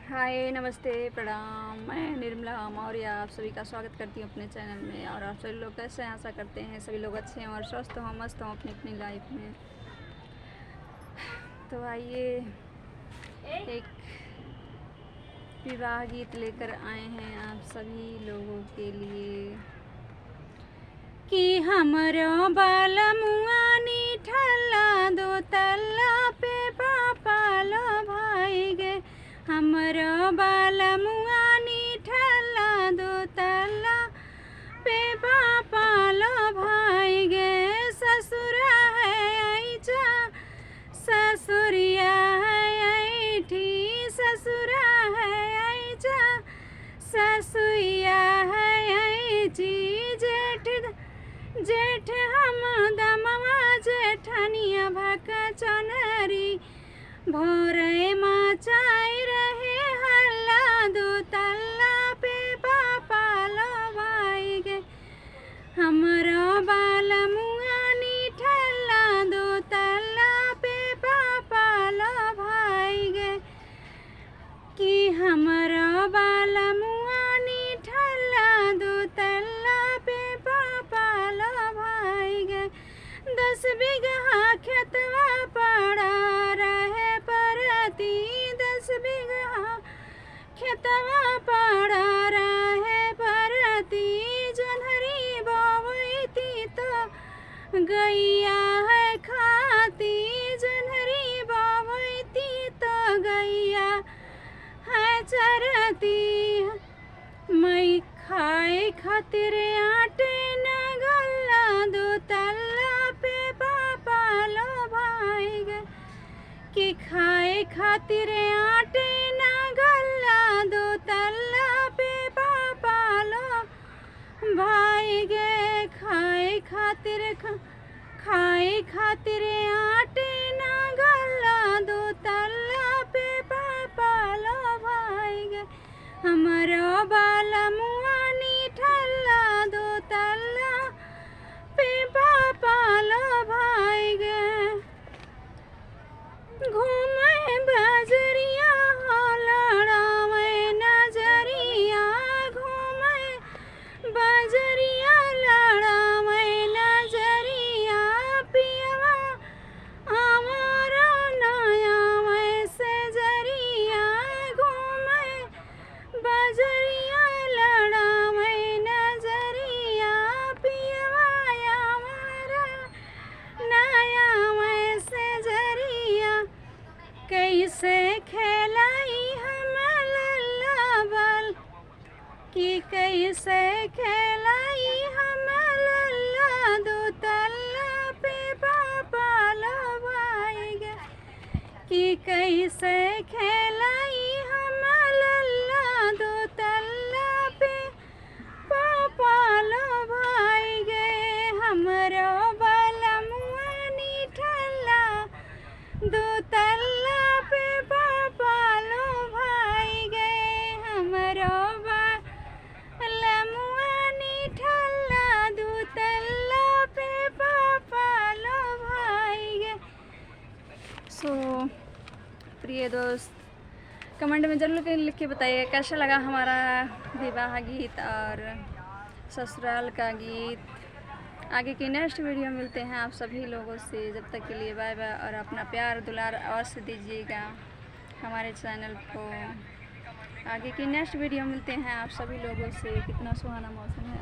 हाय, नमस्ते, प्रणाम। मैं निर्मला मौर्य आप सभी का स्वागत करती हूँ अपने चैनल में। और आप सभी लोग कैसे हैं? आशा करते हैं सभी लोग अच्छे हैं और स्वस्थ हों, मस्त हों अपनी अपनी लाइफ में। तो आइए एक विवाह गीत लेकर आए हैं आप सभी लोगों के लिए कि हमरो बालमुआ ठल्ला दो तल्ला पे पापा लो भाई गे। हमरो बालमुआ ठल्ला दो तल्ला पे पापा लो भाई गे। ससुरा है ऐजा ससुरिया है ऐठी, ससुरा है ऐजा ससुइया है ऐजी। जेठ हम दमवा जेठनिया भक चनरी भोरे मचाई रहे हल्ला दो तल्ला पे पापा लो भाई गे। हमरो बालमुआ ठल्ला दो तल्ला पे पापा लो भाई गे। कि हमरो बालमुआ ठल्ला दो तल्ला पे पापा लो भाई गे। 10 बीघा खेतवा पड़ा रहे परती, 10 बीघा खेतवा पड़ा रहे परती। जोन्हरी बोवैती तो गैया है खाती, जोन्हरी बोवैती तो गैया है चरती। मैं खाए खातिर आटे न गल्ला दो तल्ला पे पापा लो भाई गे। कि खाए खातिर आटे न गल्ला दो तल्ला पे पापा लो भाई गे। खाए खातिर आटे न गल्ला दो तल्ला पे पापा लो भाई गे। हमरो बालमुआ ठल्ला दो तल्ला पे पापा लो भाई गे। घूमे बजरिया हो लड़ावे नजरिया, घूमे बजरिया लड़ावे नजरिया। पियवा हमारा नया वैसे जरिया, घूमे बजरिया लड़ावे नजरिया। पियवा हमारा नया वैसे जरिया। कैसे खेलाई हम लल्ला बल, कि कैसे खेलाई हम लल्ला दो तल्ला पे पापा लो भाई गे। कि कैसे खेलाई हम लल्ला दो तल्ला पे पापा लो भाई गे। हमरो बालमुआ ठल्ला दो तल्ला पे पापा लो भाई गे। हमरो बालमुआ ठल्ला दो तल्ला पे पापा लो भाई गे। सो प्रिय दोस्त, कमेंट में ज़रूर लिख के बताइए कैसा लगा हमारा विवाह गीत और ससुराल का गीत। आगे की नेक्स्ट वीडियो मिलते हैं आप सभी लोगों से। जब तक के लिए बाय बाय और अपना प्यार दुलार अवश्य दीजिएगा हमारे चैनल को। आगे की नेक्स्ट वीडियो मिलते हैं आप सभी लोगों से। कितना सुहाना मौसम है।